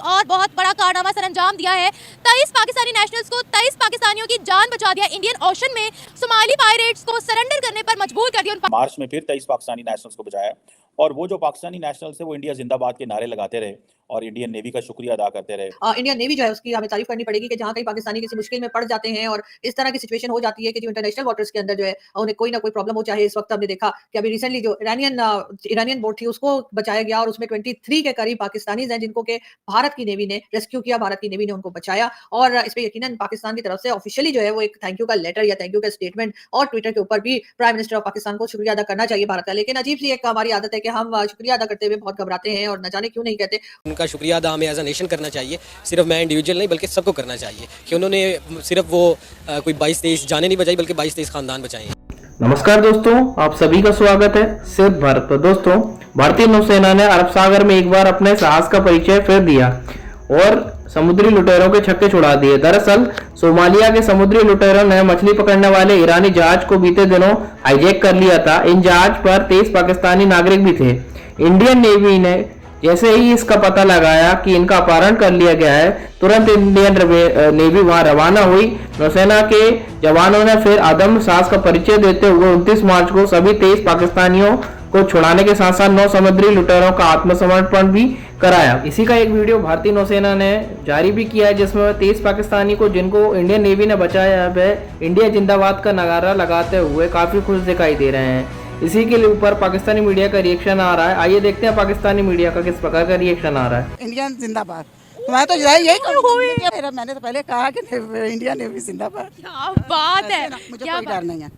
और बहुत बड़ा कारनामा सर अंजाम दिया है। 23 पाकिस्तानी नेशनल्स को 23 पाकिस्तानियों की जान बचा दिया। इंडियन ओशन में सोमाली पायरेट्स को सरेंडर करने पर मजबूर कर दिया। मार्च में फिर 23 पाकिस्तानी नेशनल्स को बचाया और वो जो पाकिस्तानी नेशनल्स है वो इंडिया जिंदाबाद के नारे लगाते रहे और इंडियन नेवी का शुक्रिया अदा करते रहे। इंडियन नेवी जो है उसकी हमें तारीफ करनी पड़ेगी कि जहाँ कहीं पाकिस्तानी किसी मुश्किल में पड़ जाते हैं और इस तरह की सिचुएशन हो जाती है कि जो इंटरनेशनल वाटर्स के अंदर जो है उन्हें कोई ना कोई प्रॉब्लम हो, चाहे इस वक्त हमने देखा कि अभी रिसेंटली जो इरानियन बोट थी उसको बचाया गया और उसमें 23 के करीब पाकिस्तानी हैं जिनको के भारत की नेवी ने रेस्क्यू किया, भारत की नेवी ने उनको बचाया। और इस पे यकीनन पाकिस्तान की तरफ से ऑफिशियली जो है वो एक थैंक यू का लेटर या थैंक यू का स्टेटमेंट और ट्विटर के ऊपर भी प्राइम मिनिस्टर ऑफ पाकिस्तान को शुक्रिया अदा करना चाहिए भारत का। लेकिन अजीब सी एक हमारी आदत है कि हम शुक्रिया अदा करते हुए बहुत घबराते हैं और न जाने क्यों नहीं कहते। उनका शुक्रिया अदा हमें एज अ नेशन करना चाहिए, सिर्फ मैं इंडिविजुअल नहीं बल्कि सबको करना चाहिए कि उन्होंने सिर्फ वो कोई 22-23 जाने नहीं बचाई बल्कि 22-23 खानदान बचाए। नमस्कार दोस्तों, आप सभी का स्वागत है सिर्फ भारत पर। दोस्तों, भारतीय नौसेना ने अरब सागर में एक बार अपने साहस का परिचय फिर दिया और समुद्री लुटेरों के छक्के छुड़ा दिए। दरअसल सोमालिया के समुद्री लुटेरों ने मछली पकड़ने वाले ईरानी जहाज को बीते दिनों हाईजैक कर लिया था। इन जहाज पर 23 पाकिस्तानी नागरिक भी थे। इंडियन नेवी ने जैसे ही इसका पता लगाया कि इनका अपहरण कर लिया गया है, तुरंत इंडियन नेवी वहां रवाना हुई। नौसेना के जवानों ने फिर आदम साहस का परिचय देते हुए 29 मार्च को सभी 23 पाकिस्तानियों को छुड़ाने के साथ साथ 9 समुद्री लुटेरों का आत्मसमर्पण भी कराया। इसी का एक वीडियो भारतीय नौसेना ने जारी भी किया है जिसमें 23 पाकिस्तानी को जिनको इंडियन नेवी ने बचाया है इंडिया जिंदाबाद का नगारा लगाते हुए काफी खुश दिखाई दे रहे हैं। इसी के ऊपर पाकिस्तानी मीडिया का रिएक्शन आ रहा है। आइए देखते हैं पाकिस्तानी मीडिया का किस प्रकार का रिएक्शन आ रहा है। इंडिया जिंदाबाद। मैं तो यही कहूँगी, मैंने तो पहले कहा कि इंडिया नेवी जिंदाबाद। क्या बात है, मुझे कोई डर नहीं है।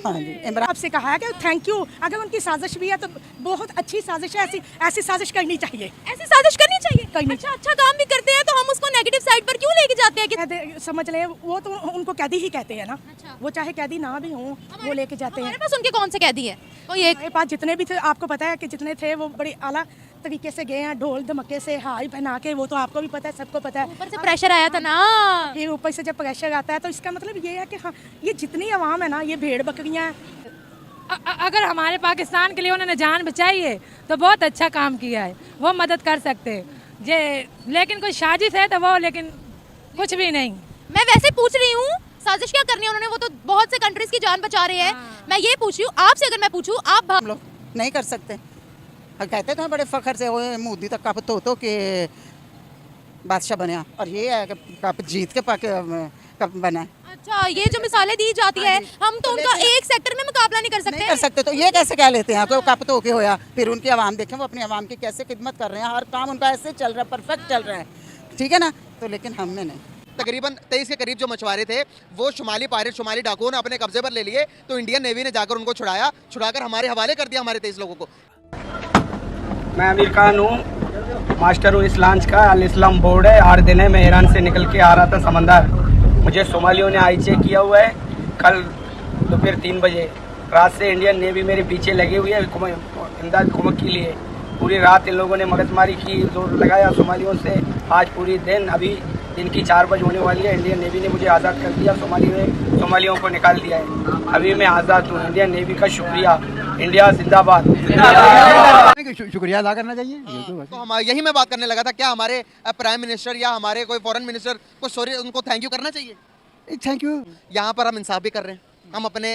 हाँ जी, इमरान आपसे कहा है कि थैंक यू। अगर उनकी साजिश भी है तो बहुत अच्छी साजिश है, ऐसी साजिश करनी चाहिए। ऐसी साजिश करनी चाहिए। अच्छा काम भी करते हैं तो हम उसको नेगेटिव साइड पर क्यों लेके जाते हैं कि समझ ले, वो तो उनको कैदी ही कहते हैं ना। अच्छा। वो चाहे कैदी ना भी हों वो लेके जाते हैं। हमारे पास उनके कौन से कैदी हैं? हमारे पास जितने भी थे आपको पता है कि जितने थे वो बड़ी आला तरीके से गए हैं, ढोल धमके से हाई पहना के। वो तो आपको भी पता है, सबको पता है। ऊपर से प्रेशर आया था ना, फिर ऊपर से जब प्रेशर आता है तो इसका मतलब ये है कि हाँ, ये जितनी आवाम है ना, ये भेड़ बकरियाँ हैं। अगर हमारे पाकिस्तान के लिए उन्होंने जान बचाई है तो बहुत अच्छा काम किया है, वो मदद कर सकते हैं जे। लेकिन कोई साजिश है तो वो, लेकिन कुछ भी नहीं। मैं वैसे पूछ रही हूँ साजिश क्या करनी है उन्होंने, वो तो बहुत से कंट्रीज की जान बचा रहे हैं। मैं ये पूछ रही हूँ आपसे, अगर मैं पूछूँ आप हम लोग नहीं कर सकते। कहते तो बड़े फखर से वो मोदी तक कप तो के बादशाह बना और ये है कि कप जीत के कप बना। अच्छा, ये जो मिसालें दी जाती है, हम तो उनका एक सेक्टर में मुकाबला नहीं कर सकते। तो ये कैसे कह लेते हैं कोई कप तो के होया। फिर उनकी आवाम देखें, वो अपनी आवाम की कैसे खिदमत कर रहे हैं, हर काम उनका ऐसे चल रहा है, परफेक्ट चल रहा है, ठीक है ना। तो लेकिन हमने नहीं। तकरीबन 23 के करीब जो मछुआरे थे वो शुमाली पायरेट, शुमाली डाकुओं ने अपने कब्जे पर ले लिए, तो इंडियन नेवी ने जाकर उनको छुड़ाकर हमारे हवाले कर दिया, हमारे 23 लोगों को। मैं आमिर खान हूँ, मास्टर हूँ इस लॉन्च का। अल इस्लाम बोर्ड है। 8 दिन है, मैं ईरान से निकल के आ रहा था समंदर। मुझे सोमालियों ने आई चेक किया हुआ है। कल दोपहर 3 बजे रात से इंडियन नेवी मेरे पीछे लगी हुई है इमदाद कुमक के लिए। पूरी रात इन लोगों ने मगजमारी की, जोर लगाया सोमालियों से। आज पूरी दिन, अभी दिन की 4 बजे होने वाली है, इंडियन नेवी ने मुझे आज़ाद कर दिया। सोमालियों को निकाल दिया है। अभी मैं आज़ाद हूँ। इंडियन नेवी का शुक्रिया। इंडिया जिंदाबाद। शुक्रिया अदा करना चाहिए। तो हम यही मैं बात करने लगा था, क्या हमारे प्राइम मिनिस्टर या हमारे कोई फॉरेन मिनिस्टर को सॉरी उनको थैंक यू करना चाहिए। Thank you. यहाँ पर हम इंसाफ भी कर रहे हैं। हम अपने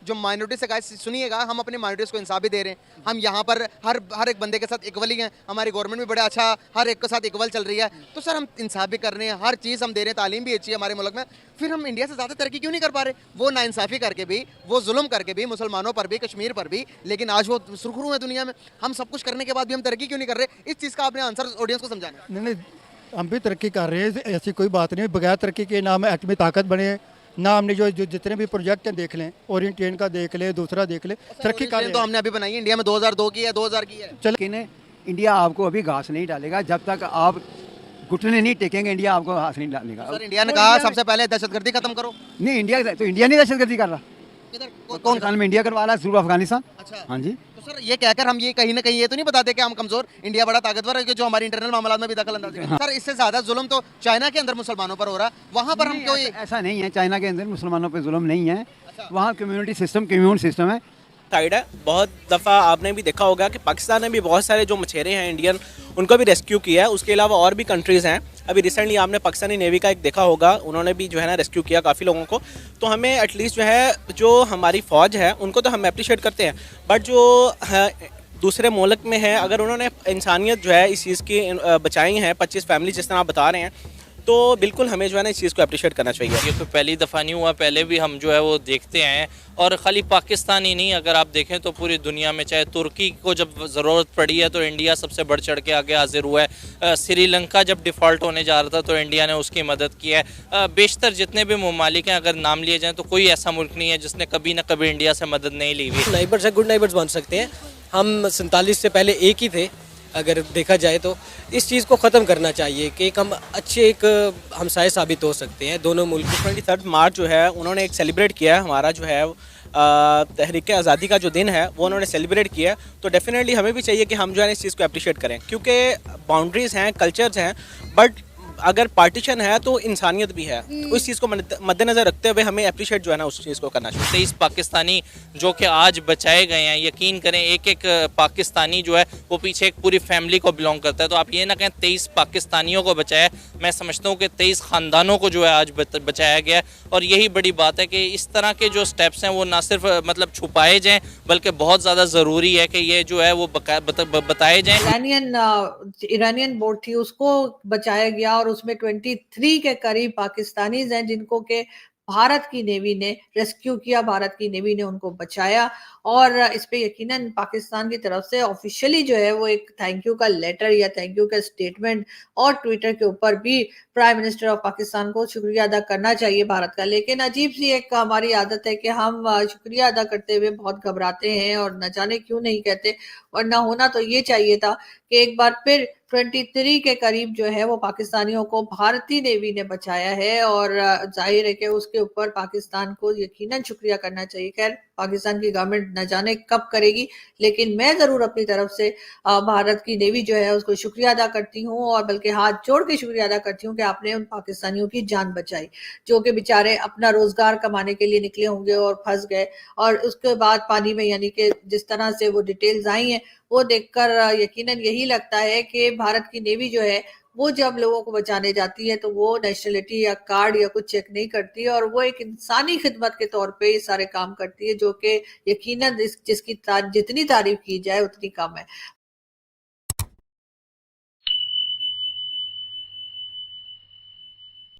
जो माइनॉरिटी से गाइस सुनिएगा, हम अपने माइनॉरिटीज़ को इंसाफ भी दे रहे हैं। हम यहाँ पर हर एक बंदे के साथ इक्वली हैं। हमारी गवर्नमेंट भी बड़ा अच्छा हर एक के साथ इक्वल चल रही है। तो सर हम इंसाफ भी कर रहे हैं, हर चीज़ हम दे रहे हैं, तालीम भी अच्छी है हमारे मुल्क में। फिर हम इंडिया से ज़्यादा तरक्की क्यों नहीं कर पा रहे? वो नाइंसाफ़ी करके भी, वो जुल्म करके भी, मुसलमानों पर भी, कश्मीर पर भी, लेकिन आज वो सुरखरू है दुनिया में। हम सब कुछ करने के बाद भी हम तरक्की क्यों नहीं कर रहे? इस चीज़ का आपने आंसर ऑडियंस को समझाना। नहीं, हम भी तरक्की कर रहे हैं, ऐसी कोई बात नहीं। बगैर तरक्की के ना हम एटमी ताकत बने, ना हमने जो जितने भी प्रोजेक्ट हैं देख लें, ओरिएंटेशन का देख ले, दूसरा देख ले, तरक्की कर रहे हैं। तो हमने अभी बनाई इंडिया में 2002 की है, 2000 की है। चलो, इंडिया आपको अभी घास नहीं डालेगा जब तक आप घुटने नहीं टेकेंगे। इंडिया आपको घास नहीं डालेगा। सर इंडिया ने कहा सबसे पहले दहशतगर्दी खत्म करो। नहीं, इंडिया नहीं दहशतगर्दी कर रहा। कौन में इंडिया करवा रहा है? सिर्फ अफगानिस्तान। अच्छा, हाँ जी। तो सर ये कहकर हम ये कहीं ना कहीं ये तो नहीं बताते कि हम कमजोर, इंडिया बड़ा ताकतवर है कि जो हमारे इंटरनल मामला में भी दखल अंदाजी। सर इससे ज्यादा जुल्म तो चाइना के अंदर मुसलमानों पर हो रहा है, वहाँ पर हम क्यों? ऐसा नहीं है, चाइना के अंदर मुसलमानों पर जुल्म नहीं है। वहाँ कम्युनिटी सिस्टम, कम्यून सिस्टम है। साइड है। बहुत दफ़ा आपने भी देखा होगा कि पाकिस्तान ने भी बहुत सारे जो मछेरे हैं इंडियन, उनको भी रेस्क्यू किया है। उसके अलावा और भी कंट्रीज़ हैं। अभी रिसेंटली आपने पाकिस्तानी नेवी का एक देखा होगा, उन्होंने भी जो है ना रेस्क्यू किया काफ़ी लोगों को। तो हमें एटलीस्ट जो है जो हमारी फ़ौज है उनको तो हम अप्रिशिएट करते हैं, बट जो दूसरे मुल्क में है, अगर उन्होंने इंसानियत जो है इस चीज़ की बचाई हैं, 25 फैमिली जिस तरह आप बता रहे हैं, तो बिल्कुल हमें जो है ना इस चीज़ को अप्रिशिएट करना चाहिए। ये तो पहली दफ़ा नहीं हुआ, पहले भी हम जो है वो देखते हैं। और ख़ाली पाकिस्तान ही नहीं, अगर आप देखें तो पूरी दुनिया में, चाहे तुर्की को जब ज़रूरत पड़ी है तो इंडिया सबसे बढ़ चढ़ के आगे हाजिर हुआ है। श्रीलंका जब डिफ़ॉल्ट होने जा रहा था तो इंडिया ने उसकी मदद की है। बेशतर जितने भी ममालिक हैं, अगर नाम लिए जाएँ तो कोई ऐसा मुल्क नहीं है जिसने कभी ना कभी इंडिया से मदद नहीं ली हुई। नाइबर्स है, गुड नाइबर्स बन सकते हैं। हम 47 से पहले एक ही थे अगर देखा जाए तो। इस चीज़ को ख़त्म करना चाहिए कि एक हम अच्छे एक हमसाये साबित हो सकते हैं दोनों मुल्क। 23 मार्च जो है उन्होंने एक सेलिब्रेट किया है, हमारा जो है तहरीक आज़ादी का जो दिन है वो उन्होंने सेलिब्रेट किया। तो डेफिनेटली हमें भी चाहिए कि हम जो है इस चीज़ को अप्रिशिएट करें, क्योंकि बाउंड्रीज़ हैं, कल्चर्स हैं, बट अगर पार्टीशन है तो इंसानियत भी है। तो इस चीज़ को मद्देनज़र रखते हुए हमें अप्रिशिएट जो है ना उस चीज़ को करना चाहिए। 23 पाकिस्तानी जो कि आज बचाए गए हैं, यकीन करें एक एक पाकिस्तानी जो है वो पीछे एक पूरी फैमिली को बिलोंग करता है। तो आप ये ना कहें 23 पाकिस्तानियों को बचाया, मैं समझता हूँ कि 23 ख़ानदानों को जो है आज बचाया गया। और यही बड़ी बात है कि इस तरह के जो स्टेप्स हैं वो ना सिर्फ मतलब छुपाए जाएँ, बल्कि बहुत ज़्यादा ज़रूरी है कि ये जो है वो बताए जाएँ। ईरानियन बोट थी उसको बचाया गया और उसमें 23 के करीब पाकिस्तानीज हैं जिनको के भारत की नेवी ने रेस्क्यू किया, भारत की नेवी ने उनको बचाया। और इस पे यकीनन पाकिस्तान की तरफ से ऑफिशियली जो है वो एक थैंक यू का लेटर या थैंक यू का स्टेटमेंट और ट्विटर के ऊपर भी प्राइम मिनिस्टर ऑफ पाकिस्तान को शुक्रिया अदा करना चाहिए भारत का। लेकिन अजीब सी एक हमारी आदत है कि हम शुक्रिया अदा करते हुए बहुत घबराते हैं और न जाने क्यों नहीं कहते। वरना होना तो ये चाहिए था कि एक बार फिर 23 के करीब जो है वो पाकिस्तानियों को भारतीय नेवी ने बचाया है और जाहिर है कि उसके ऊपर पाकिस्तान को यकीनन शुक्रिया करना चाहिए। खैर पाकिस्तान की गवर्नमेंट न जाने कब करेगी, लेकिन मैं जरूर अपनी तरफ से भारत की नेवी जो है उसको शुक्रिया अदा करती हूँ और बल्कि हाथ जोड़ के शुक्रिया अदा करती हूँ कि आपने उन पाकिस्तानियों की जान बचाई जो कि बेचारे अपना रोजगार कमाने के लिए निकले होंगे और फंस गए। और उसके बाद पानी में यानी कि जिस तरह से वो डिटेल्स आई हैं वो देखकर यकीनन यही लगता है कि भारत की नेवी जो है वो जब लोगों को बचाने जाती है तो वो नेशनलिटी या कार्ड या कुछ चेक नहीं करती और वो एक इंसानी खिदमत के तौर पे ये सारे काम करती है, जो कि यकीनन जितनी तारीफ की जाए उतनी कम है।